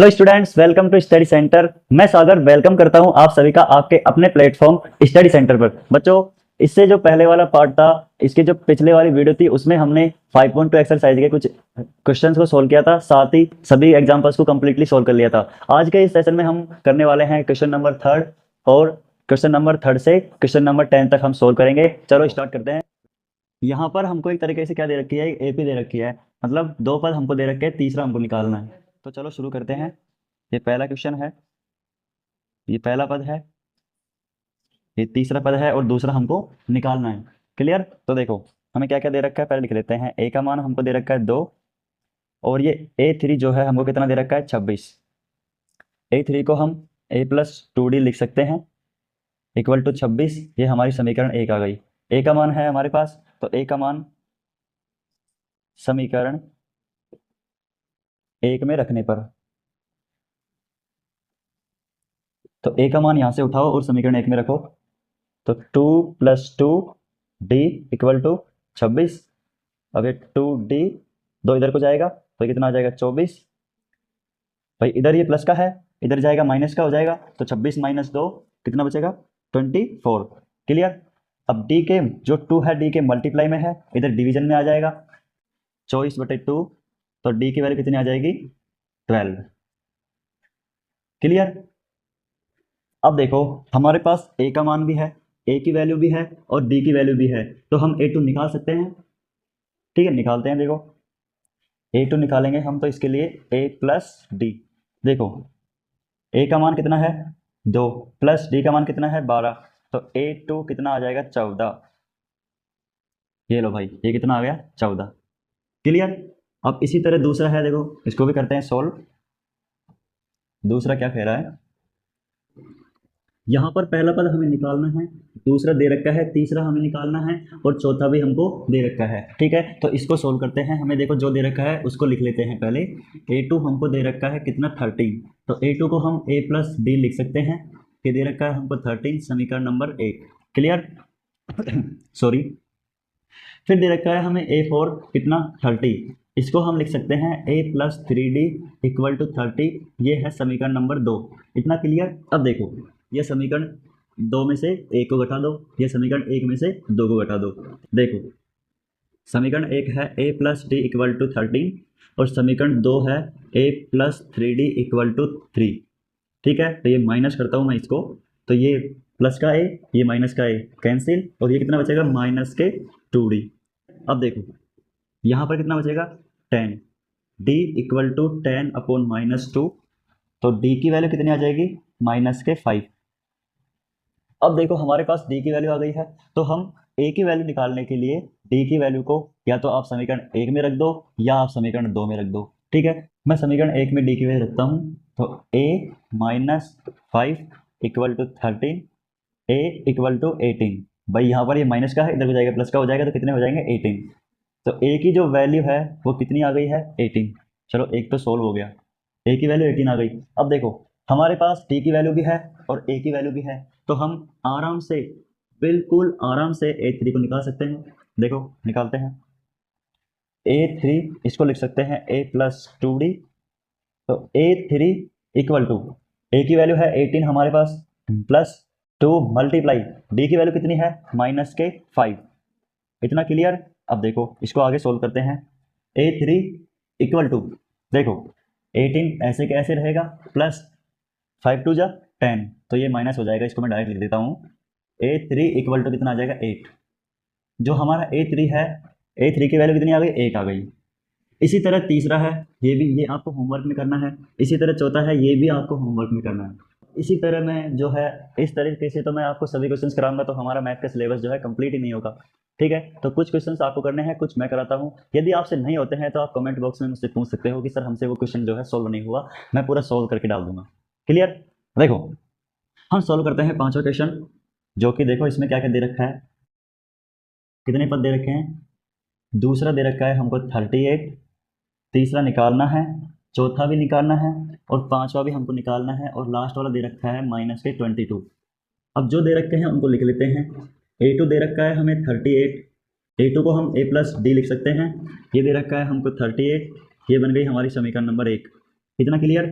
Hello students, welcome to study centre. मैं Sagar welcome करता हूं आप सभी का आपके अपने प्लेटफॉर्म स्टडी सेंटर पर। बच्चों, इससे जो पहले वाला पार्ट था, इसकी जो पिछले वाली वीडियो थी, उसमें हमने 5.2 एक्सरसाइज के कुछ क्वेश्चंस को सोल्व किया था, साथ ही सभी एग्जांपल्स को कंप्लीटली सोल्व कर लिया था। आज के इस सेशन में हम करने वाले हैं क्वेश्चन नंबर 3 और क्वेश्चन नंबर 3 से क्वेश्चन नंबर 10 तक हम सोल्व करेंगे। चलो स्टार्ट करते हैं। यहाँ पर हमको एक तरीके से क्या दे रखी है, एपी दे रखी है, मतलब दो पद हमको दे रखे हैं, तीसरा हमको निकालना है। तो चलो शुरू करते हैं। ये पहला क्वेश्चन है, ये पहला पद है, ये तीसरा पद है और दूसरा हमको निकालना है। क्लियर? तो देखो हमें क्या क्या दे रखा है, पहले लिख लेते हैं। ए का मान हमको दे रखा है 2 और ये A3 जो है हमको कितना दे रखा है, 26। A3 को हम A+2D लिख सकते हैं इक्वल टू 26। ये हमारी समीकरण एक आ गई। ए का मान है हमारे पास, तो ए का मान समीकरण एक में रखने पर, तो ए का मान यहाँ से उठाओ और समीकरण एक में रखो। तो 2+2D इक्वल टू 26। अब ये 2D 2 इधर को जाएगा तो कितना आ जाएगा, 24। भाई इधर ये प्लस का है, इधर जाएगा माइनस का हो जाएगा, तो 26 - 2 कितना बचेगा, 24। क्लियर? अब D के जो 2 है D के मल्टीप्लाई में है, इधर डिवीजन में आ जाएगा 24/2, तो D की वैल्यू कितनी आ जाएगी, 12। क्लियर? अब देखो हमारे पास A का मान भी है, A की वैल्यू भी है और D की वैल्यू भी है, तो हम A2 निकाल सकते हैं। ठीक है, निकालते हैं। देखो A2 निकालेंगे हम, तो इसके लिए A+D। देखो A का मान कितना है, 2 प्लस D का मान कितना है, 12, तो A2 कितना आ जाएगा, 14। ये लो भाई, ये कितना आ गया, 14। क्लियर? अब इसी तरह दूसरा है, देखो इसको भी करते हैं सोल्व। दूसरा क्या कह रहा है, यहाँ पर पहला पद हमें निकालना है, दूसरा दे रखा है, तीसरा हमें निकालना है और चौथा भी हमको दे रखा है। ठीक है, तो इसको सोल्व करते हैं। हमें देखो जो दे रखा है उसको लिख लेते हैं पहले। A2 हमको दे रखा है कितना, 13, तो A2 को हम A+D लिख सकते हैं। ये दे रखा है हमको 13, समीकरण नंबर 1। क्लियर? सॉरी। फिर दे रखा है हमें A4 कितना, 30, इसको हम लिख सकते हैं A+3D इक्वल टू 30। ये है समीकरण नंबर 2। इतना क्लियर? अब देखो ये समीकरण 2 में से 1 को घटा दो, ये समीकरण 1 में से 2 को घटा दो। देखो समीकरण 1 है A+D इक्वल टू 13 और समीकरण 2 है A+3D इक्वल टू 3। ठीक है, तो ये माइनस करता हूँ मैं इसको, तो ये प्लस का A, ये माइनस का A कैंसिल, और ये कितना बचेगा, माइनस के 2D। अब देखो यहाँ पर कितना बचेगा, 10, D इक्वल टू 10/-2, तो D की वैल्यू कितनी आ जाएगी, -5। अब देखो हमारे पास D की वैल्यू आ गई है, तो हम A की वैल्यू निकालने के लिए D की वैल्यू को या तो आप समीकरण 1 में रख दो या आप समीकरण 2 में रख दो। ठीक है, मैं समीकरण 1 में D की वैल्यू रखता हूँ, तो A-5 equal to 13, A equal to 18। भाई यहाँ पर ये माइनस का है, इधर हो जाएगा प्लस का हो जाएगा, तो कितने हो जाएंगे, 18। तो A की जो वैल्यू है वो कितनी आ गई है, 18। चलो एक तो सोल्व हो गया, A की वैल्यू 18 आ गई। अब देखो हमारे पास D की वैल्यू भी है और A की वैल्यू भी है, तो हम आराम से, बिल्कुल आराम से A3 को निकाल सकते हैं। देखो निकालते हैं। A3 इसको लिख सकते हैं A+2D, तो A3 इक्वल टू, A की वैल्यू है 18 हमारे पास, प्लस 2 मल्टीप्लाई D की वैल्यू कितनी है, -5। इतना क्लियर? अब देखो इसको आगे सोल्व करते हैं। A3 इक्वल टू, देखो 18 ऐसे कैसे रहेगा, प्लस 5 2 जा 10, तो ये माइनस हो जाएगा, इसको मैं डायरेक्ट लिख देता हूँ। A3 इक्वल टू कितना आ जाएगा, 8। जो हमारा A3 है, A3 की वैल्यू कितनी आ गई, 8 आ गई। इसी तरह तीसरा है, ये भी, ये आपको होमवर्क में करना है। इसी तरह चौथा है, ये भी आपको होमवर्क में करना है। इसी तरह मैं जो है, इस तरीके से तो मैं आपको सभी क्वेश्चंस कराऊंगा, तो हमारा मैथ का सिलेबस जो है कंप्लीट ही नहीं होगा। ठीक है, तो कुछ क्वेश्चंस आपको करने हैं, कुछ मैं कराता हूँ। यदि आपसे नहीं होते हैं तो आप कमेंट बॉक्स में मुझसे पूछ सकते हो कि सर हमसे वो क्वेश्चन जो है सोल्व नहीं हुआ, मैं पूरा सोल्व करके डाल दूंगा। क्लियर? देखो हम सोल्व करते हैं पांचवा क्वेश्चन, जो कि देखो इसमें क्या क्या दे रखा है, कितने पद दे रखे हैं। दूसरा दे रखा है हमको 38, तीसरा निकालना है, चौथा भी निकालना है और पांचवा भी हमको निकालना है, और लास्ट वाला दे रखा है -22। अब जो दे रखे हैं उनको लिख लेते हैं। A2 दे रखा है हमें 38, A2 को हम A+D लिख सकते हैं। ये दे रखा है हमको 38, ये बन गई हमारी समीकरण नंबर 1। इतना क्लियर?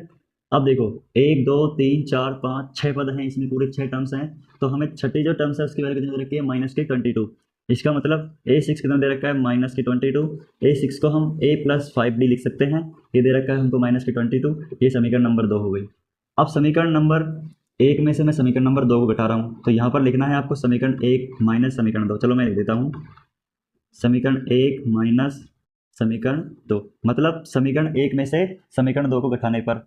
अब देखो 1 2 3 4 5 6 पद हैं, इसमें पूरे 6 टर्म्स हैं। तो हमें छठी जो टर्म्स है उसकी वैल्यू कितनी दे रखी है, -22। इसका मतलब A6 कितना दे रखा है, -22। A6 को हम A+5D लिख सकते हैं, ये दे रखा है हमको -22। ये समीकरण नंबर 2 हो गई। अब समीकरण नंबर 1 में से मैं समीकरण नंबर 2 को घटा रहा हूँ, तो यहाँ पर लिखना है आपको समीकरण 1 माइनस समीकरण 2। चलो मैं लिख देता हूँ, समीकरण 1 माइनस समीकरण 2, मतलब समीकरण 1 में से समीकरण 2 को घटाने पर।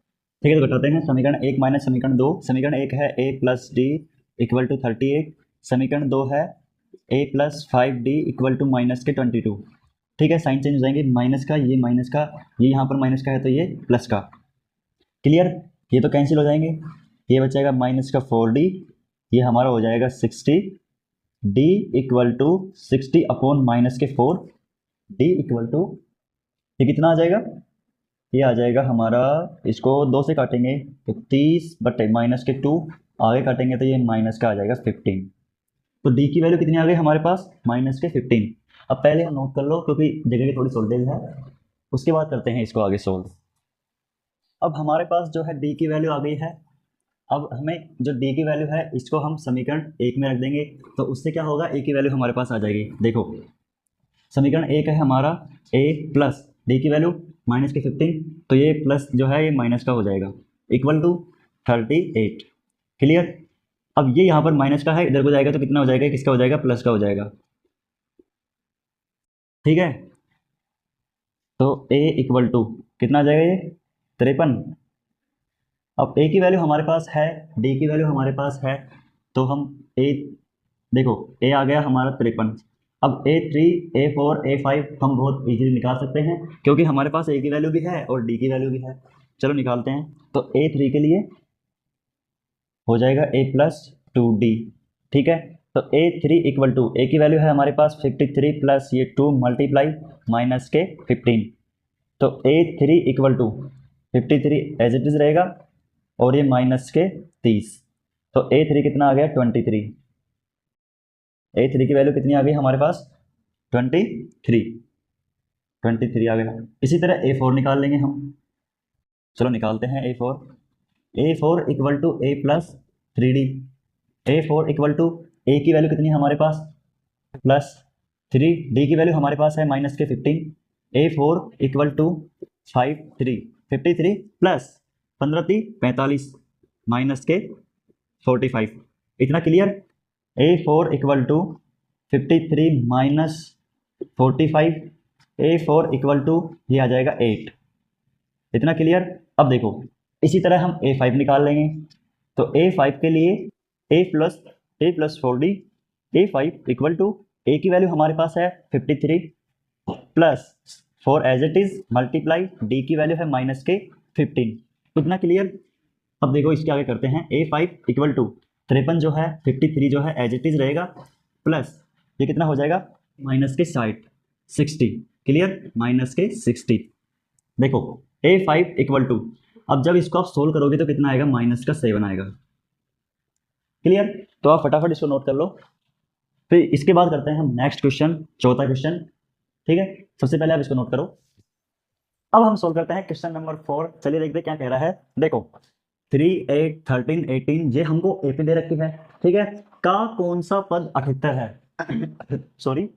ठीक है, तो घटाते हैं। समीकरण 1 माइनस समीकरण 2, समीकरण 1 है A+D = 38, समीकरण 2 है A+5D = -22। ठीक है, साइन चेंज हो जाएंगे, माइनस का ये माइनस का, ये यहाँ पर माइनस का है तो ये प्लस का। क्लियर, ये तो कैंसिल हो जाएंगे, ये बचेगा -4D, ये हमारा हो जाएगा 60, D = 60 अपॉन -4, D = ये कितना आ जाएगा, ये आ जाएगा हमारा, इसको 2 से काटेंगे तो 30/-2, आगे काटेंगे तो ये माइनस का आ जाएगा 15। तो डी की वैल्यू कितनी आ गई हमारे पास, -15। अब पहले हम नोट कर लो क्योंकि जगह की थोड़ी शॉर्टेज है, उसके बाद करते हैं इसको आगे सोल्व। अब हमारे पास जो है डी की वैल्यू आ गई है। अब हमें जो डी की वैल्यू है इसको हम समीकरण 1 में रख देंगे, तो उससे क्या होगा, ए की वैल्यू हमारे पास आ जाएगी। देखो समीकरण 1 है हमारा a प्लस डी की वैल्यू -15, तो ये प्लस जो है ये माइनस का हो जाएगा, =38। क्लियर, अब ये यहाँ पर माइनस का है, इधर को जाएगा तो कितना हो जाएगा, किसका हो जाएगा, प्लस का हो जाएगा। ठीक है, तो a = कितना आ जाएगा, ये 53। अब a की वैल्यू हमारे पास है, d की वैल्यू हमारे पास है, तो हम a, देखो a आ गया हमारा 53। अब A3, A4, A5 हम बहुत इजीली निकाल सकते हैं क्योंकि हमारे पास a की वैल्यू भी है और d की वैल्यू भी है। चलो निकालते हैं। तो A3 के लिए हो जाएगा A+2D। ठीक है, तो A3 = a की वैल्यू है हमारे पास 53 प्लस ये 2 मल्टीप्लाई माइनस के 15, तो A3 = 53 एज इट इज रहेगा और ये माइनस के 30, तो A3 कितना आ गया, 23। A3 की वैल्यू कितनी आ गई हमारे पास, 23 आ गया। इसी तरह A4 निकाल लेंगे हम। चलो निकालते हैं A4 = A+3D। A4 = a की वैल्यू कितनी है हमारे पास, +3, डी की वैल्यू हमारे पास है -15। A4 = 53 प्लस 15 3 45 माइनस के 45, इतना क्लियर। A4 = 53 माइनस 45, A4 = ये आ जाएगा 8, इतना क्लियर। अब देखो इसी तरह हम A5 निकाल लेंगे, तो A5 के लिए A+4D, A5 = a की वैल्यू हमारे पास है 53 plus 4 as it is multiply D की वैल्यू है -15, इतना क्लियर। अब देखो इसके आगे करते हैं। A5 = 53 जो है, 53 जो है एज इट इज रहेगा, प्लस ये कितना हो जाएगा, -60, 60, क्लियर, -60। देखो A5 = अब जब इसको आप सोल्व करोगे तो कितना आएगा, -7 आएगा। क्लियर, तो आप फटाफट इसको नोट कर लो। फिर इसके बाद करते हैं हम नेक्स्ट क्वेश्चन, चौथा क्वेश्चन। ठीक है, सबसे पहले आप इसको नोट करो। अब हम सोल्व करते हैं क्वेश्चन नंबर 4। चलिए देखते हैं क्या कह रहा है। देखो 3 8 13 18 ये हमको एपी दे रखी है। ठीक है, का कौन सा पद 78 है सॉरी,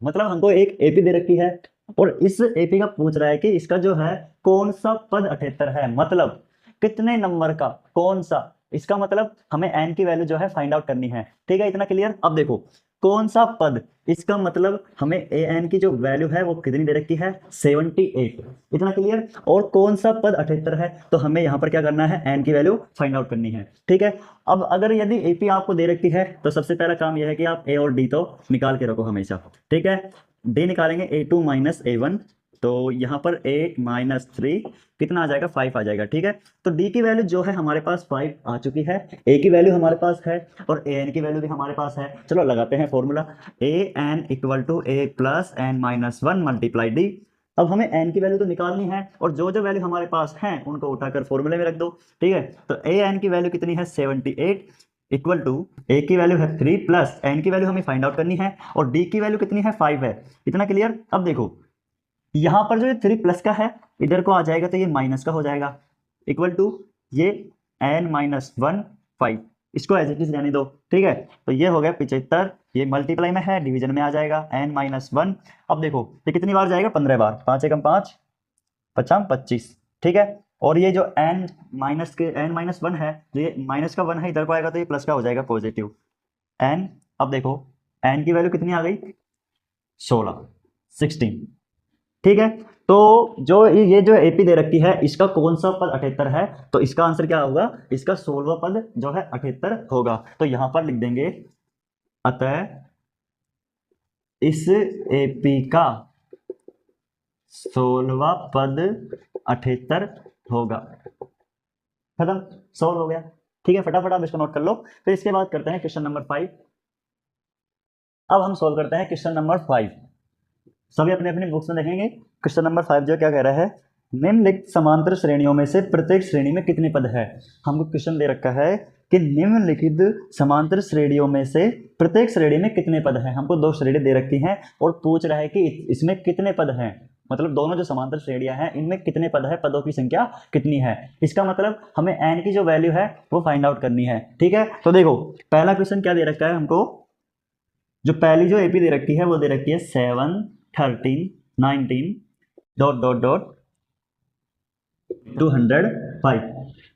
मतलब हमको एक एपी दे रखी है और इस एपी का पूछ रहा है कि इसका जो है कौन सा पद 78 है, मतलब कितने नंबर का कौन सा, इसका मतलब हमें एन की वैल्यू जो है फाइंड आउट करनी है। ठीक है, इतना क्लियर। अब देखो कौन सा पद, इसका मतलब हमें ए एन की जो वैल्यू है वो कितनी दे रखी है, 78, इतना क्लियर। और कौन सा पद 78 है, तो हमें यहाँ पर क्या करना है, एन की वैल्यू फाइंड आउट करनी है। ठीक है, अब अगर यदि एपी आपको दे रखी है तो सबसे पहला काम यह है कि आप ए और डी तो निकाल के रखो हमेशा। ठीक है, डी निकालेंगे A2 - A1, तो यहाँ पर 8 - 3 कितना आ जाएगा, 5 आ जाएगा। ठीक है, तो डी की वैल्यू जो है हमारे पास 5 आ चुकी है, ए की वैल्यू हमारे पास है और ए एन की वैल्यू भी हमारे पास है। चलो लगाते हैं formula, A n = A + n - 1 multiply D. अब हमें एन की वैल्यू तो निकालनी है और जो जो वैल्यू हमारे पास हैं उनको उठाकर फॉर्मूले में रख दो। ठीक है, तो ए एन की वैल्यू कितनी है, 78 इक्वल टू ए की वैल्यू है 3 प्लस एन की वैल्यू हमें फाइंड आउट करनी है और डी की वैल्यू कितनी है, 5 है, इतना क्लियर। अब देखो यहाँ पर जो ये 3 प्लस का है इधर को आ जाएगा तो ये माइनस का हो जाएगा, इक्वल टू ये n-1 5, इसको एज इट इज रहने दो, ठीक है। तो ये हो गया 75, ये मल्टीप्लाई में है, डिवीजन में आ जाएगा n-1। अब देखो ये कितनी बार जाएगा, 15 बार, 5 एकम 5, 5 25, ठीक है। और ये जो n-1 है, जो ये माइनस का 1 है इधर को आएगा तो ये प्लस का हो जाएगा पॉजिटिव n। अब देखो n की वैल्यू कितनी आ गई, 16 16, ठीक है। तो जो ये जो एपी दे रखी है, इसका कौन सा पद 78 है, तो इसका आंसर क्या होगा, इसका 16वां पद जो है 78 होगा। तो यहां पर लिख देंगे, अतः इस एपी का 16वां पद 78 होगा। खत्म, सॉल्व हो गया, ठीक है। फटाफट आप इसको नोट कर लो। फिर इसके बाद करते हैं क्वेश्चन नंबर 5। अब हम सॉल्व करते हैं क्वेश्चन नंबर 5। सभी अपने अपनी बुक्स में देखेंगे। क्वेश्चन नंबर 5 जो क्या कह रहा है, निम्नलिखित समांतर श्रेणियों में से प्रत्येक श्रेणी में कितने पद है। हमको क्वेश्चन दे रखा है कि निम्नलिखित समांतर श्रेणियों में से प्रत्येक श्रेणी में कितने पद हैं। हमको 2 श्रेणी दे रखी हैं और पूछ रहा है कि इसमें कितने पद हैं, मतलब दोनों जो समांतर श्रेणियां हैं इनमें कितने पद है, पदों की संख्या कितनी है। इसका मतलब हमें n की जो वैल्यू है वो फाइंड आउट करनी है, ठीक है। तो देखो पहला क्वेश्चन क्या दे रखा है हमको, जो पहली जो एपी दे रखी है वो दे रखी है 7 13 19 ... 205,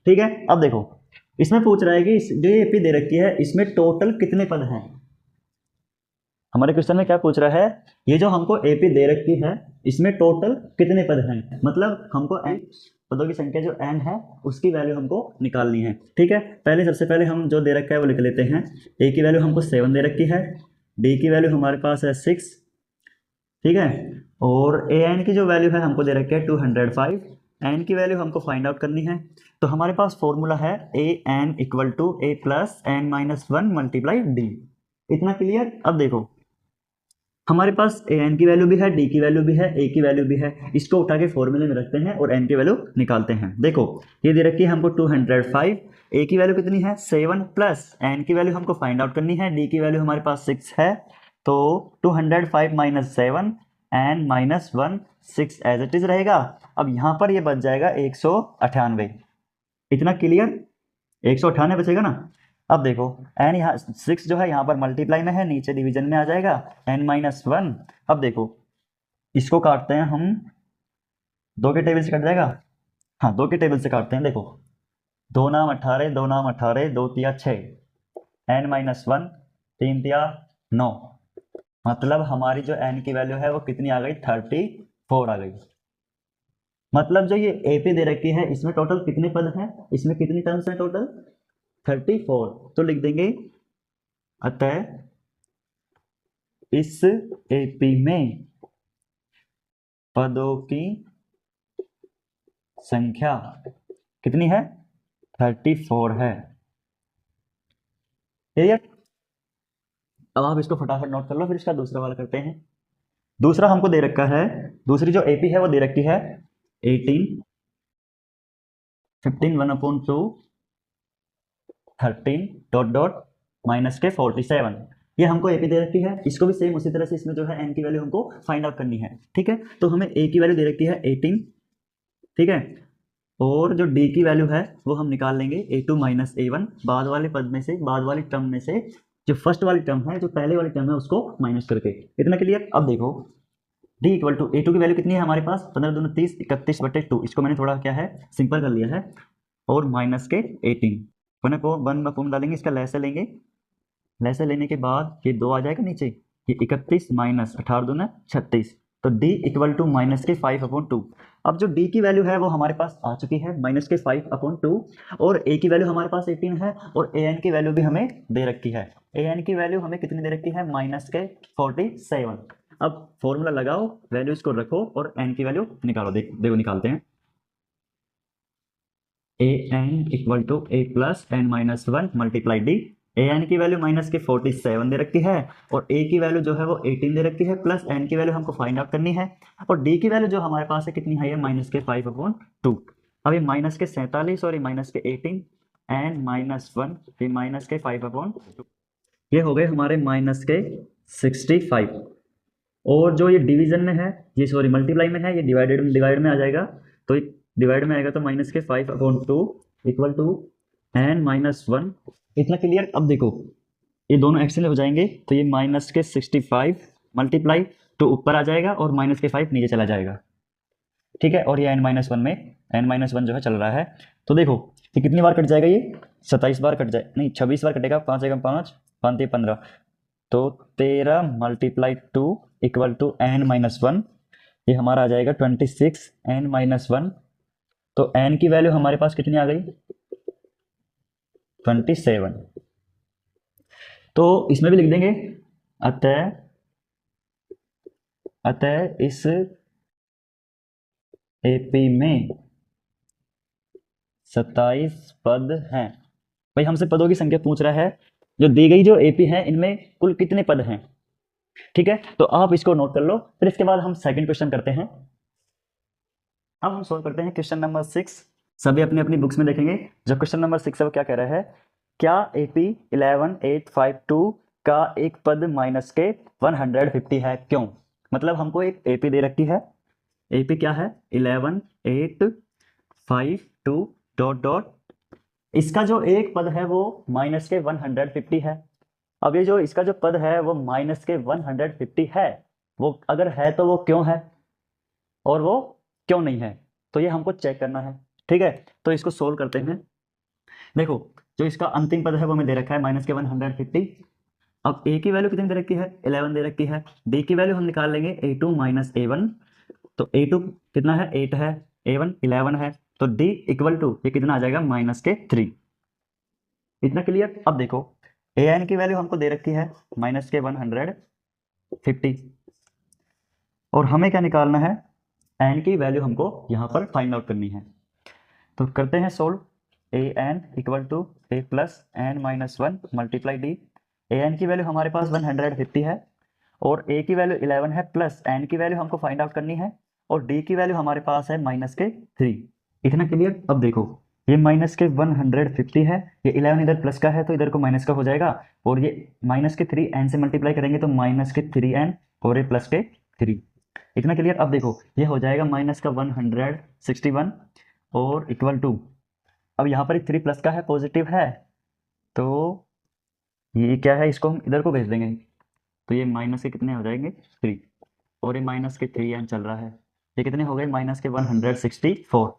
ठीक है। अब देखो इसमें पूछ रहा है कि जो ये एपी दे रखी है इसमें टोटल कितने पद हैं। हमारे क्वेश्चन में क्या पूछ रहा है, ये जो हमको एपी दे रखी है इसमें टोटल कितने पद हैं, मतलब हमको n पदों की संख्या जो n है उसकी वैल्यू हमको निकालनी है, ठीक है। पहले सबसे पहले हम जो दे रखा है वो लिख लेते हैं। ए की वैल्यू हमको 7 दे रखी है, डी की वैल्यू हमारे पास है 6, ठीक है। और ए एन की जो वैल्यू है हमको दे रखी है 205, एन की वैल्यू हमको फाइंड आउट करनी है। तो हमारे पास फॉर्मूला है A N equal to A plus N minus 1 multiply D. इतना क्लियर। अब देखो हमारे पास ए एन की वैल्यू भी है, डी की वैल्यू भी है, ए की वैल्यू भी है, इसको उठा के फॉर्मूले में रखते हैं और एन की वैल्यू निकालते हैं। देखो ये दे रखी है हमको 205, ए की वैल्यू कितनी है 7 प्लस एन की वैल्यू हमको फाइंड आउट करनी है, डी की वैल्यू हमारे पास 6 है। तो 205 minus 7 N minus 1 6 as it is रहेगा। अब यहाँ पर ये बच जाएगा 198। इतना क्लियर, 198 बचेगा ना। अब देखो n यहाँ 6 जो है यहाँ पर मल्टीप्लाई में है, नीचे डिवीजन में आ जाएगा n माइनस 1। अब देखो इसको काटते हैं हम, 2 के टेबल से कट जाएगा, हाँ 2 के टेबल से काटते हैं। देखो 2 नाम 18, 2 नाम 18, 2 तिया 6, n माइनस 1, 3 तिया 9, मतलब हमारी जो n की वैल्यू है वो कितनी आ गई, 34 आ गई। मतलब जो ये एपी दे रखी है इसमें टोटल कितने पद हैं, इसमें कितनी टर्म्स हैं टोटल, 34। तो लिख देंगे अतः इस एपी में पदों की संख्या कितनी है, 34 है। क्लियर। अब आप इसको फटाफट नोट कर लो, फिर इसका दूसरा वाला करते हैं। दूसरा हमको दे रखा है, दूसरी जो एपी है वो दे रखी है 18 15 1/2 13 ... माइनस के 47। ये हमको ए की दे रखी है, इसको भी सेम उसी तरह से इसमें जो है एन की वैल्यू हमको फाइंड आउट करनी है, ठीक है। तो हमें ए की वैल्यू दे रखी है 18, ठीक है। और जो डी की वैल्यू है वो हम निकाल लेंगे a2 माइनस a1, बाद वाले पद में से, बाद वाली टर्म में से जो फर्स्ट वाली टर्म है, जो पहले वाली टर्म है उसको माइनस करके। इतना क्लियर। अब देखो d इक्वल टू a2 की वैल्यू कितनी है हमारे पास, 15 दूनी 30, 31/2, इसको मैंने थोड़ा क्या है सिंपल कर लिया है, और माइनस के 18, वन में डालेंगे, इसका लैसे लेंगे, लैसे लेने के बाद ये 2 आ जाएगा नीचे, ये 31 माइनस 18 दूना 36, तो d इक्वल टू माइनस के 5/2। अब जो d की वैल्यू है वो हमारे पास आ चुकी है माइनस के 5/2, और a की वैल्यू हमारे पास 18 है, और an की वैल्यू भी हमें दे रखी है। an की वैल्यू हमें कितनी दे रखी है, माइनस के 47। अब फॉर्मूला लगाओ, वैल्यूज को रखो और n की वैल्यू निकालो। देखो निकालते हैं, A N equal to A plus N minus 1 multiply D. A N की वैल्यू माइनस के 47 दे रखी है, और ए की वैल्यू जो है वो 18 दे रखी है, प्लस एन की वैल्यू हमको फाइंड आउट करनी है, और डी की वैल्यू जो हमारे पास है कितनी है, ये माइनस के 5/2। अब ये माइनस के 47 और ये माइनस के 18, एन माइनस 1, ये माइनस के 5/2, ये हो गए हमारे माइनस के 65। और जो ये डिवीजन में है, ये मल्टीप्लाई में है, ये डिवाइड में आ जाएगा, तो डिवाइड में आएगा तो माइनस के 5/2 इक्वल टू n-1। इतना क्लियर। अब देखो ये दोनों एक्सचेंज हो जाएंगे तो ये माइनस के 65 मल्टीप्लाई तो ऊपर आ जाएगा और माइनस के 5 नीचे चला जाएगा। ठीक है, और ये n-1 में n-1 जो है चल रहा है। तो देखो ये कितनी बार कट जाएगा, ये 27 बार कट जाए, नहीं 26 बार कटेगा, 5 एकम 5, 5 15, तो 13 मल्टीप्लाई 2 इक्वल टू n-1, ये हमारा आ जाएगा 26 n-1। तो n की वैल्यू हमारे पास कितनी आ गई, 27। तो इसमें भी लिख देंगे अतः इस एपी में 27 पद हैं। भाई हमसे पदों की संख्या पूछ रहा है, जो दी गई जो एपी है इनमें कुल कितने पद हैं। ठीक है, तो आप इसको नोट कर लो, फिर इसके बाद हम सेकंड क्वेश्चन करते हैं। अब हम सोल्व करते हैं क्वेश्चन नंबर 6। सभी अपनी अपनी बुक्स में देखेंगे। जो क्वेश्चन नंबर 6 है वो क्या कह रहा है, क्या एपी 11852 का एक पद माइनस के 150 है, क्यों। मतलब हमको एक एपी दे रखी है, एपी क्या है 11852 डॉट डॉट, इसका जो एक पद है वो माइनस के 150 है। अब ये जो इसका जो पद है वो माइनस के 150 है, वो अगर है तो वो क्यों है और वो क्यों नहीं है, तो ये हमको चेक करना है। ठीक है, तो इसको सोल्व करते हैं। देखो जो इसका अंतिम पद है वो हमें दे रखा है माइनस के 150। अब ए की वैल्यू कितनी दे रखी है, 11 दे रखी है। डी की वैल्यू हम निकाल लेंगे a2 माइनस a1, तो a2 कितना है 8 है, a1 11 है, तो d इक्वल टू ये कितना आ जाएगा माइनस के 3। इतना क्लियर। अब देखो an की वैल्यू हमको दे रखी है माइनस के 150, और हमें क्या निकालना है, n की वैल्यू हमको यहाँ पर फाइंड आउट करनी है। तो करते हैं solve. an equal to a plus n-1 multiply d। an की वैल्यू हमारे पास 150 है और a की वैल्यू 11 है, प्लस n की वैल्यू हमको फाइंड आउट करनी है और d की वैल्यू हमारे पास है माइनस के 3। इतना क्लियर। अब देखो ये माइनस के 150 है, ये 11 इधर प्लस का है तो इधर को माइनस का हो जाएगा, और ये माइनस के 3 n से मल्टीप्लाई करेंगे तो माइनस के 3n और ये प्लस के 3। इतना क्लियर। अब देखो ये हो जाएगा माइनस का 161 और इक्वल टू, अब यहाँ पर 3 प्लस का है, पॉजिटिव है, तो ये क्या है, इसको हम इधर को भेज देंगे, तो ये माइनस के कितने हो जाएंगे 3, और ये माइनस के 3n चल रहा है, ये कितने हो गए माइनस के 164।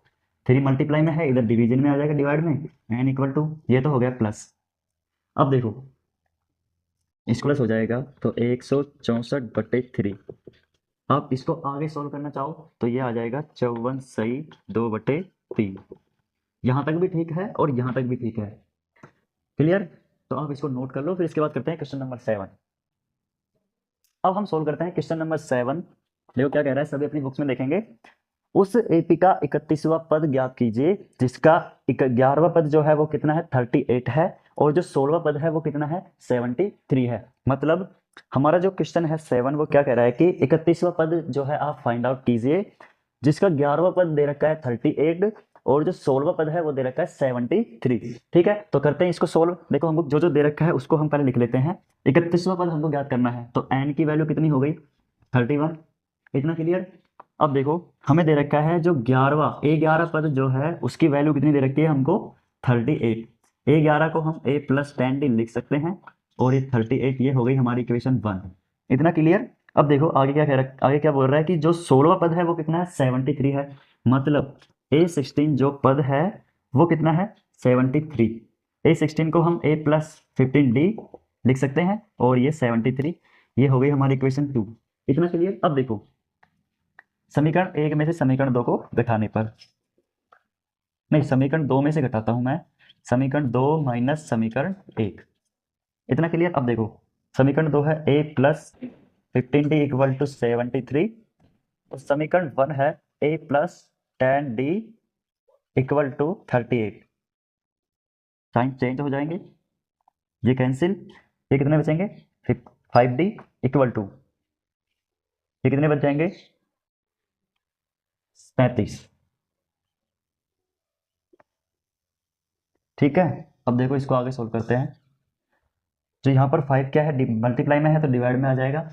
3 मल्टीप्लाई में है, इधर डिवीजन में आ जाएगा डिवाइड में, n इक्वल टू ये तो हो गया प्लस। अब देखो इसको प्लस हो जाएगा तो 164/3। आप इसको आगे सॉल्व करना चाहो तो ये आ जाएगा 54 सही 2/3। यहाँ तक भी ठीक है और यहाँ तक भी ठीक है। क्लियर। तो आप इसको नोट कर लो, फिर इसके बाद करते हैं क्वेश्चन नंबर 7। अब हम सोल्व करते हैं क्वेश्चन नंबर 7। देखो क्या कह रहा है, सभी अपनी बुक्स में देखेंगे। उस एपी का 31वां पद ज्ञात कीजिए जिसका 11वां पद जो है वो कितना है 38 है, और जो 16वां पद है वो कितना है 73 है। मतलब हमारा जो क्वेश्चन है 7 वो क्या कह रहा है कि 31वां पद जो है आप फाइंड आउट कीजिए जिसका 11वां पद दे रखा है 38 और जो 16वां पद है वो दे रखा है 73। ठीक है, तो करते हैं इसको सोल्व। देखो हमको जो जो दे रखा है उसको हम पहले लिख लेते हैं। 31वां पद हमको ज्ञात करना है, तो n की वैल्यू कितनी हो गई 31। इतना क्लियर। अब देखो हमें दे रखा है जो 11वां पद जो है उसकी वैल्यू कितनी दे रखी है हमको 38। a11 को हम a प्लस 10d लिख सकते हैं, और ये 38 ये हो गई हमारी इक्वेशन 1। इतना क्लियर। अब देखो आगे क्या कह रहा है, आगे क्या बोल रहा है कि जो 16वां पद है वो कितना है 73 है, मतलब a16 जो पद है वो कितना है 73। a16 को हम a प्लस 15d लिख सकते हैं, और ये 73 ये हो गई हमारी इक्वेशन 2। इतना क्लियर। अब देखो समीकरण 1 में से समीकरण 2 को घटाने पर, नहीं समीकरण 2 में से घटाता हूं मैं, समीकरण 2 माइनस समीकरण 1। इतना क्लियर। अब देखो समीकरण 2 है a plus 15d equal to 73, तो समीकरण 1 है a plus 10d equal to 38। Sign change हो जाएंगे, ये कैंसिल, ये कितने बचेंगे 5d इक्वल टू ये कितने बच जाएंगे 35। ठीक है, अब देखो इसको आगे सोल्व करते हैं। तो यहाँ पर 5 क्या है मल्टीप्लाई में है तो डिवाइड में आ जाएगा,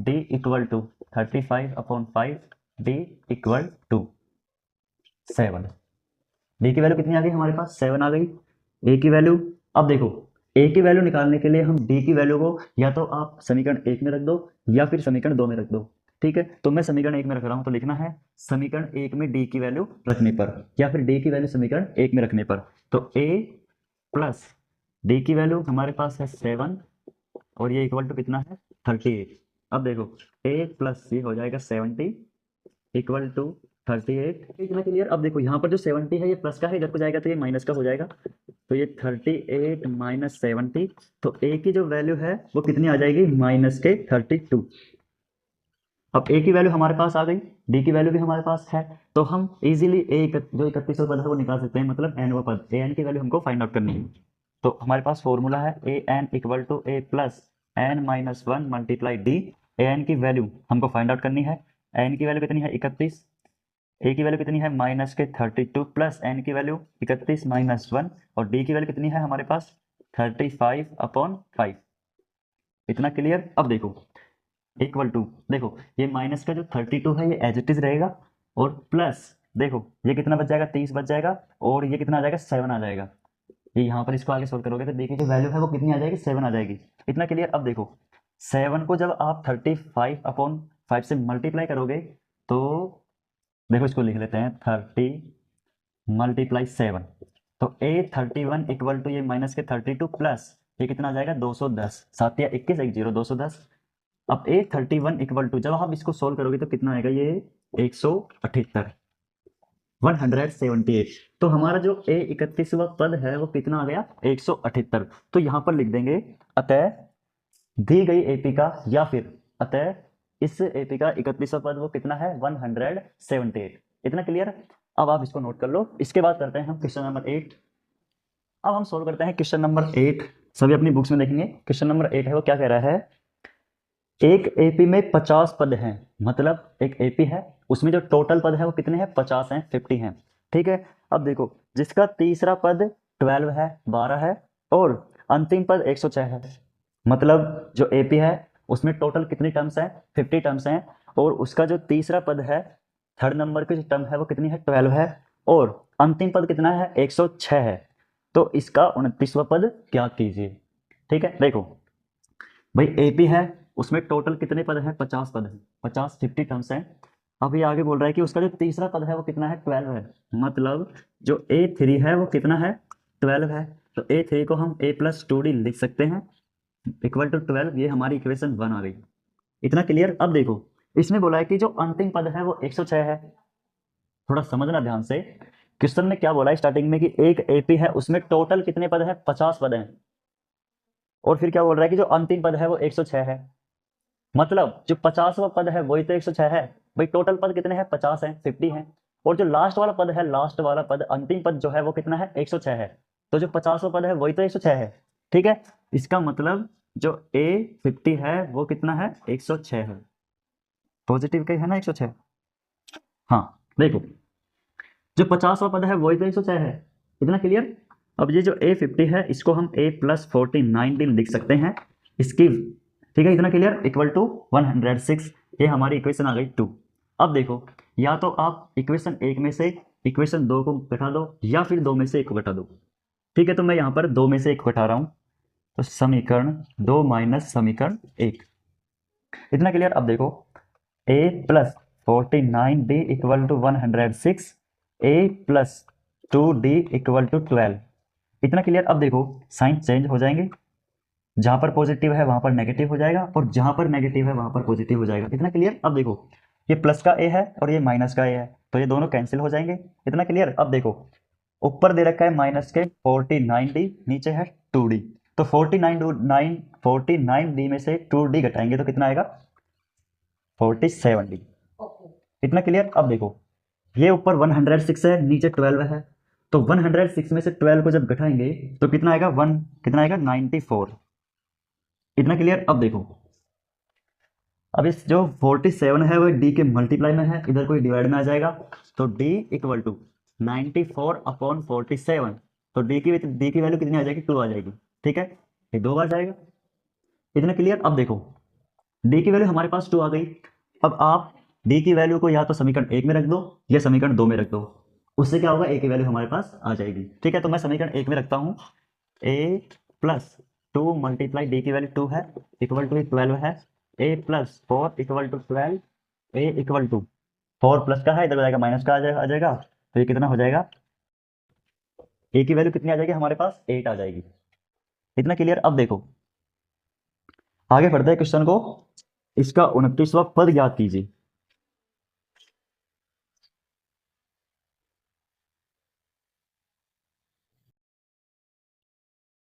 d equal to 35/5 d equal to 7। D की वैल्यू कितनी आ गई हमारे पास, 7 आ गई। ए की वैल्यू, अब देखो ए की वैल्यू निकालने के लिए हम डी की वैल्यू को या तो आप समीकरण 1 में रख दो या फिर समीकरण 2 में रख दो। ठीक है, तो मैं समीकरण 1 में रख रहा हूं, तो लिखना है समीकरण 1 में डी की वैल्यू रखने पर या फिर डी की वैल्यू समीकरण 1 में रखने पर, तो ए प्लस डी की वैल्यू हमारे पास है 7 और ये इक्वल टू कितना है 38। अब देखो ए प्लस ये हो जाएगा 70 इक्वल टू 38। इतना क्लियर। अब देखो यहाँ पर जो 70 है ये प्लस का है, इधर को जाएगा तो ये माइनस का हो जाएगा, तो ये 38 माइनस 70, तो ए की जो वैल्यू है वो कितनी आ जाएगी, माइनस के 32। अब ए की वैल्यू हमारे पास आ गई, डी की वैल्यू भी हमारे पास है, तो हम इजीली जो 31वां पद है वो निकाल सकते हैं, मतलब एनवा पद, ए एन की वैल्यू हमको फाइंड आउट करनी है। तो हमारे पास फॉर्मूला है A N equal to A plus N minus 1 multiply D. A N की वैल्यू हमको फाइंड आउट करनी है, एन की वैल्यू कितनी है 31, ए की वैल्यू कितनी है माइनस के 32 प्लस एन की वैल्यू 31 माइनस 1 और डी की वैल्यू कितनी है हमारे पास 35/5। इतना क्लियर। अब देखो इक्वल टू, देखो ये माइनस का जो 32 है ये एज इट इज रहेगा और प्लस देखो ये कितना बच जाएगा 30 बच जाएगा और ये कितना आ जाएगा 7 आ जाएगा। ये यहाँ पर इसको आगे सोल्व करोगे तो देखिए जो वैल्यू है वो कितनी आ जाएगी 7 आ जाएगी। इतना क्लियर। अब देखो 7 को जब आप 35/5 से मल्टीप्लाई करोगे तो देखो इसको लिख लेते हैं 30 मल्टीप्लाई 7, तो A31 इक्वल टू ये माइनस के 32 प्लस ये कितना आ जाएगा 210, 7 या 21 एक 0 210। अब A31 इक्वल टू जब आप इसको सोल्व करोगे तो कितना आएगा ये 178 178। तो हमारा जो A31वां पद है वो कितना आ गया 178। तो यहाँ पर लिख देंगे अतः दी गई एपी का या फिर अतः इस एपी का 31वां पद वो कितना है 178। इतना क्लियर। अब आप इसको नोट कर लो। इसके बाद करते हैं हम क्वेश्चन नंबर 8। अब हम सोल्व करते हैं क्वेश्चन नंबर 8। सभी अपनी बुक्स में देखेंगे क्वेश्चन नंबर 8 है वो क्या कह रहा है, एक एपी में 50 पद हैं, मतलब एक एपी है उसमें जो टोटल पद है वो कितने हैं 50 हैं 50 हैं। ठीक है। अब देखो जिसका तीसरा पद 12 है 12 है और अंतिम पद 106 है, मतलब जो एपी है उसमें टोटल कितनी टर्म्स हैं 50 टर्म्स हैं और उसका जो तीसरा पद है थर्ड नंबर की जो टर्म है वो कितनी है 12 है और अंतिम पद कितना है 106 है। तो इसका 29वां पद क्या कीजिए। ठीक है। देखो भाई एपी है उसमें टोटल कितने पद हैं 50 पद हैं, 50 टर्म्स हैं। अब ये आगे बोल रहा है कि उसका जो तीसरा पद है वो कितना है 12 है, मतलब जो A3 है वो कितना है 12 है। तो A3 को हम A+2D लिख सकते हैं इक्वल टू 12। ये हमारी इक्वेशन 1 आ गई। इतना क्लियर। अब देखो इसमें बोला है कि जो अंतिम पद है वो 106 है। थोड़ा समझना ध्यान से, क्वेश्चन ने क्या बोला है स्टार्टिंग में कि एक एपी है उसमें टोटल कितने पद है 50 पद हैं और फिर क्या बोल रहा है कि जो अंतिम पद है वो 106 है, मतलब जो 50वां पद है वही तो 106 है। भाई टोटल पद कितने हैं 50 हैं 50 हैं और जो लास्ट वाला पद है लास्ट वाला पद अंतिम पद जो है वो कितना है 106 है, तो जो 50वां पद है वही तो 106 है। ठीक है। इसका मतलब जो A50 है वो कितना है 106 है, पॉजिटिव का है ना 106। हाँ देखो जो 50वां पद है वही तो 106 है। इतना क्लियर। अब ये जो A50 है इसको हम A+49D लिख सकते हैं इसकी। ठीक है। इतना क्लियर। Equal to 106। ये हमारी इक्वेशन आ गई 2। अब देखो या तो आप इक्वेशन 1 में से इक्वेशन 2 को घटा दो या फिर 2 में से 1 को घटा दो। ठीक है। तो मैं यहाँ पर 2 में से 1 घटा रहा हूँ, तो समीकरण 2 माइनस समीकरण 1। इतना क्लियर। अब देखो A+49D equal to 106, A+2D equal to 12। इतना क्लियर। अब देखो साइन चेंज हो जाएंगे, जहां पर पॉजिटिव है वहां पर नेगेटिव हो जाएगा और जहां पर नेगेटिव है वहां पर पॉजिटिव हो जाएगा। इतना क्लियर। अब देखो ये प्लस का ए है और ये माइनस का ए है, तो ये दोनों कैंसिल हो जाएंगे। इतना क्लियर। अब देखो ऊपर दे रखा है माइनस के 49D, नीचे है 2D, तो 49D में से 2D घटाएंगे तो कितना आएगा 47D। इतना क्लियर। अब देखो ये ऊपर 106 है नीचे 12 है, तो 106 में से 12 को जब घटाएंगे तो कितना आएगा 94। इतना क्लियर। अब देखो अब इस जो 47 है वो D के मल्टीप्लाई में है, इधर कोई डिवाइड में आ जाएगा, तो D इक्वल टू 94/47, तो D की वैल्यू कितनी आ जाएगी 2 आ जाएगी। ठीक है। ये 2 बार जाएगा। इतना क्लियर। अब देखो D की वैल्यू हमारे पास 2 आ गई। अब आप D की वैल्यू को या तो समीकरण 1 में रख दो या समीकरण 2 में रख दो। उससे क्या होगा, ए की वैल्यू हमारे पास आ जाएगी। ठीक है, तो मैं समीकरण 1 में रखता हूँ ए प्लस 2 मल्टीप्लाई डी की वैल्यू 2 है इक्वल टू 12 है, A plus 4 equal to 12, A equal to 4 plus का है इधर हो जाएगा माइनस का आ जाएगा, तो ये कितना हो जाएगा, ए की वैल्यू कितनी आ जाएगी हमारे पास 8 आ जाएगी। इतना क्लियर। अब देखो आगे बढ़ते हैं क्वेश्चन को, इसका 29वां पद ज्ञात कीजिए।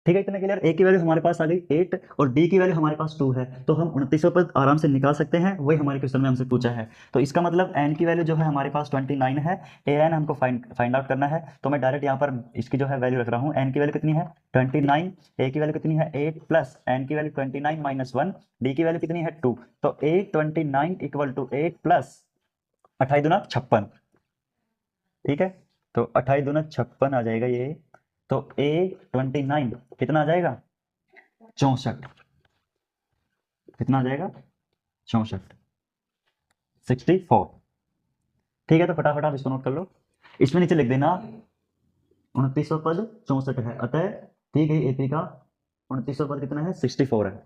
ठीक है, इतना क्लियर। ए की वैल्यू हमारे पास आ गई 8 और डी की वैल्यू हमारे पास 2 है, तो हम 29वां पद आराम से निकाल सकते हैं, वही हमारे क्वेश्चन में हमसे पूछा है। तो इसका मतलब एन की वैल्यू जो है हमारे पास 29 है, ए एन हमको फाइंड आउट करना है, तो मैं डायरेक्ट यहाँ पर इसकी जो है वैल्यू रख रहा हूँ। एन की वैल्यू कितनी है 29, ए की वैल्यू कितनी है 8 प्लस एन की वैल्यू 29 माइनस 1, डी की वैल्यू कितनी है 2, तो 829 इक्वल टू 8 प्लस 28 दूना 56। ठीक है, तो 28 दूना 56 आ जाएगा ये, तो A29 कितना आ जाएगा 64, कितना आ जाएगा 64, 64। ठीक है, तो फटाफट आप इसको नोट कर लो, इसमें नीचे लिख देना 29वां पद 64 है, अतः दी गई एपी का 29वां पद कितना है 64 है।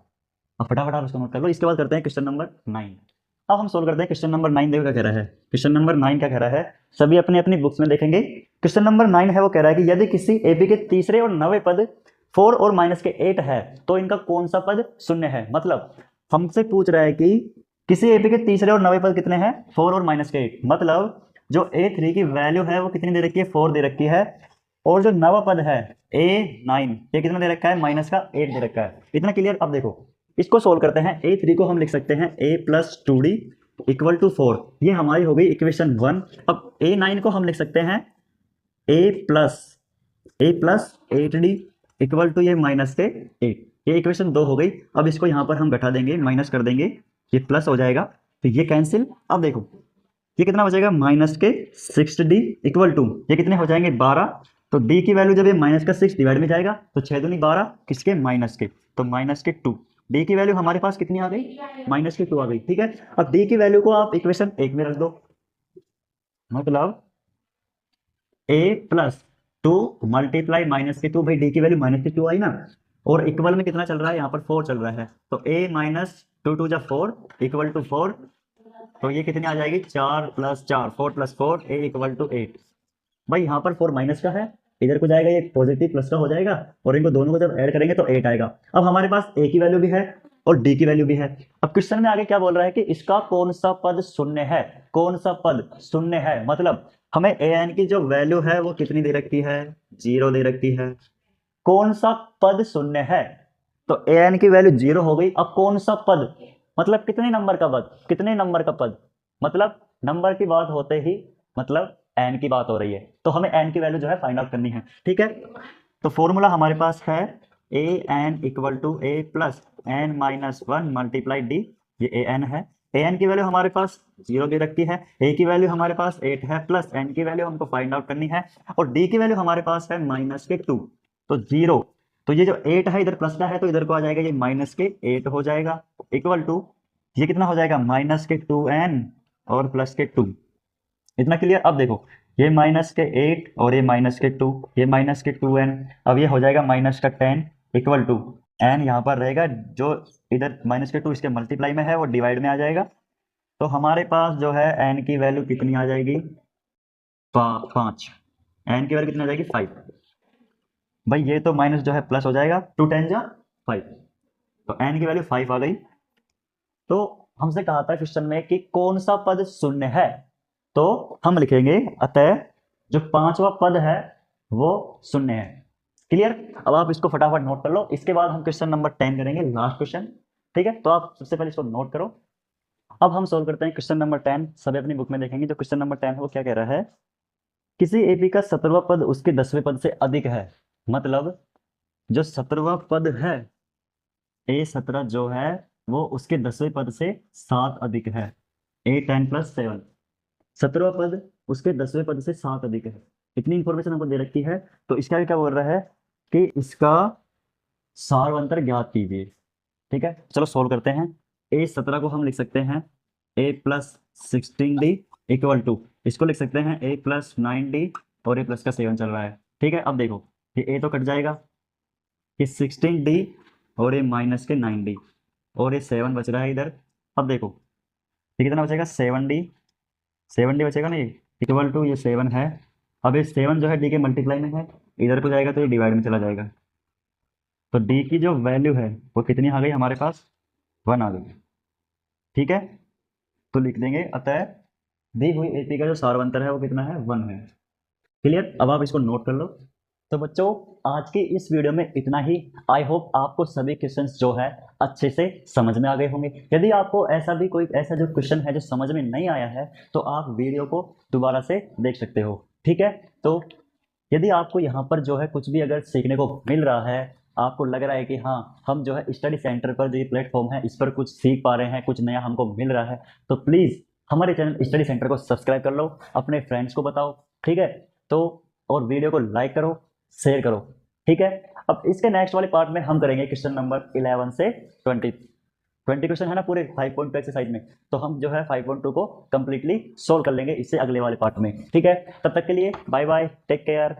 अब फटाफट आप इसको नोट कर लो। इसके बाद करते हैं क्वेश्चन नंबर 9। अब हम सोल्व करते हैं क्वेश्चन नंबर 9। देखो क्या कह रहा है, क्वेश्चन नंबर 9 क्या कह रहा है, सभी अपनी अपनी बुक्स में देखेंगे। क्वेश्चन नंबर 9 है वो कह रहा है कि यदि किसी एपी के तीसरे और नवे पद 4 और माइनस के 8 है तो इनका कौन सा पद शून्य है। मतलब हमसे पूछ रहा है कि किसी एपी के तीसरे और नवे पद कितने हैं 4 और माइनस के 8, मतलब जो A3 की वैल्यू है वो कितनी दे रखी है 4 दे रखी है, और जो नवा पद है A9 ये कितना दे रखा है माइनस का 8 दे रखा है। इतना क्लियर। अब देखो इसको सोल्व करते हैं। A3 को हम लिख सकते हैं a plus 2d equal to 4, ये हमारी हो गई इक्वेशन 1। अब A9 को हम लिख सकते हैं a plus 8d equal to ये माइनस के 8, ये इक्वेशन 2 हो गई। अब इसको यहाँ पर हम घटा देंगे, माइनस कर देंगे, ये प्लस हो जाएगा, तो ये कैंसिल। अब देखो ये कितना हो जाएगा माइनस के 6d इक्वल टू ये कितने हो जाएंगे 12, तो d की वैल्यू जब ये माइनस का 6 डिवाइड में जाएगा तो 6 दूनी 12 किसके माइनस के, तो माइनस के 2, d की वैल्यू हमारे पास कितनी आ गई माइनस के 2 आ गई। ठीक है, अब d की वैल्यू को आप इक्वेशन 1 में रख दो, मतलब a प्लस 2 मल्टीप्लाई माइनस के 2, भाई d की वैल्यू माइनस के 2 आई ना, और इक्वल में कितना चल रहा है यहाँ पर 4 चल रहा है, तो a माइनस 2 जा 4 इक्वल टू 4, तो ये कितनी आ जाएगी 4 plus 4 4 plus 4 a equal to 8। भाई यहाँ पर 4 माइनस का है, इधर को जाएगा ये पॉजिटिव प्लस का हो जाएगा, और इनको दोनों को जब ऐड करेंगे तो 8 आएगा। अब हमारे पास a की वैल्यू भी है और d की वैल्यू भी है। अब क्वेश्चन में आगे क्या बोल रहा है कि इसका कौन सा पद शून्य है, कौन सा पद शून्य है, मतलब हमें an की जो वैल्यू है वो कितनी दे रखी है 0 दे रखी है, कौन सा पद शून्य है, तो an की वैल्यू 0 हो गई। अब कौन सा पद मतलब कितने नंबर का पद, कितने नंबर का पद, मतलब नंबर की बात होते ही मतलब n की बात हो रही है, तो हमें n की वैल्यू जो है फाइंड आउट करनी है। ठीक है, तो फॉर्मूला हमारे पास है A N equal to A plus N minus 1 multiply D, ये ए एन है, ए एन की वैल्यू हमारे पास 0 दे रखी है, ए की वैल्यू हमारे पास 8 है, प्लस एन की वैल्यू हमको फाइंड आउट करनी है, और डी की वैल्यू हमारे पास है माइनस के 2, तो 0, तो ये जो 8 है इधर प्लस का है तो इधर को आ जाएगा ये माइनस के 8 हो जाएगा, इक्वल टू ये कितना हो जाएगा माइनस के 2n और प्लस के 2। इतना क्लियर। अब देखो ये माइनस के 8 और ये माइनस के 2, ये माइनस के 2n, अब ये हो जाएगा माइनस का 10 इक्वल टू n यहाँ पर रहेगा, जो इधर माइनस के 2 इसके मल्टीप्लाई में है वो डिवाइड में आ जाएगा, तो हमारे पास जो है n की वैल्यू कितनी आ जाएगी 5, n की वैल्यू कितनी आ जाएगी 5। भाई ये तो माइनस जो है प्लस हो जाएगा, 2 10 जा 5, तो n की वैल्यू 5 आ गई। तो हमसे कहा था क्वेश्चन में कि कौन सा पद शून्य है, तो हम लिखेंगे अतः जो 5वां पद है वो शून्य है। क्लियर। अब आप इसको फटाफट नोट कर लो, इसके बाद हम क्वेश्चन नंबर 10 करेंगे, लास्ट क्वेश्चन। ठीक है, तो आप सबसे पहले इसको नोट करो। अब हम सोल्व करते हैं क्वेश्चन नंबर 10, सभी अपनी बुक में देखेंगे। जो क्वेश्चन नंबर 10 है वो क्या कह रहा है, किसी एपी का 17वां पद उसके 10वें पद से अधिक है, मतलब जो 17वां पद है A17 जो है वो उसके 10वें पद से 7 अधिक है, A10 प्लस 7, 17वां पद उसके 10वें पद से 7 अधिक है, इतनी इंफॉर्मेशन हमको दे रखी है। तो इसका क्या बोल रहा है कि इसका सारवंतर ज्ञात कीजिए। ठीक है, चलो सोल्व करते हैं। A17 को हम लिख सकते हैं a plus 16d equal to, इसको लिख सकते हैं a प्लस 9d और ये प्लस का 7 चल रहा है। ठीक है, अब देखो ये ए तो कट जाएगा, ये 16D और ये माइनस के 9D और ये 7 बच रहा है इधर। अब देखो ये कितना बचेगा, 7D बचेगा ना, ये इक्वल टू ये 7 है। अब ये 7 जो है डी के मल्टीप्लाई में है, इधर को जाएगा तो ये डिवाइड में चला जाएगा। तो डी की जो वैल्यू है वो कितनी आ गई हमारे पास, 1 आ गई। ठीक है, तो लिख देंगे अतः दी हुई एपी का जो सारवंतर है वो कितना है, 1 है। क्लियर, अब आप इसको नोट कर लो। तो बच्चों आज की इस वीडियो में इतना ही। आई होप आपको सभी क्वेश्चंस जो है अच्छे से समझ में आ गए होंगे। यदि आपको ऐसा भी कोई ऐसा जो क्वेश्चन है जो समझ में नहीं आया है तो आप वीडियो को दोबारा से देख सकते हो। ठीक है, तो यदि आपको यहाँ पर जो है कुछ भी अगर सीखने को मिल रहा है, आपको लग रहा है कि हाँ हम जो है स्टडी सेंटर पर जो ये प्लेटफॉर्म है इस पर कुछ सीख पा रहे हैं, कुछ नया हमको मिल रहा है, तो प्लीज़ हमारे चैनल स्टडी सेंटर को सब्सक्राइब कर लो, अपने फ्रेंड्स को बताओ। ठीक है, तो और वीडियो को लाइक करो, शेयर करो। ठीक है, अब इसके नेक्स्ट वाले पार्ट में हम करेंगे क्वेश्चन नंबर 11 से 20 क्वेश्चन है ना पूरे 5.2 एक्सरसाइज में, तो हम जो है 5.2 को कंप्लीटली सोल्व कर लेंगे इससे अगले वाले पार्ट में। ठीक है, तब तक के लिए बाय बाय, टेक केयर।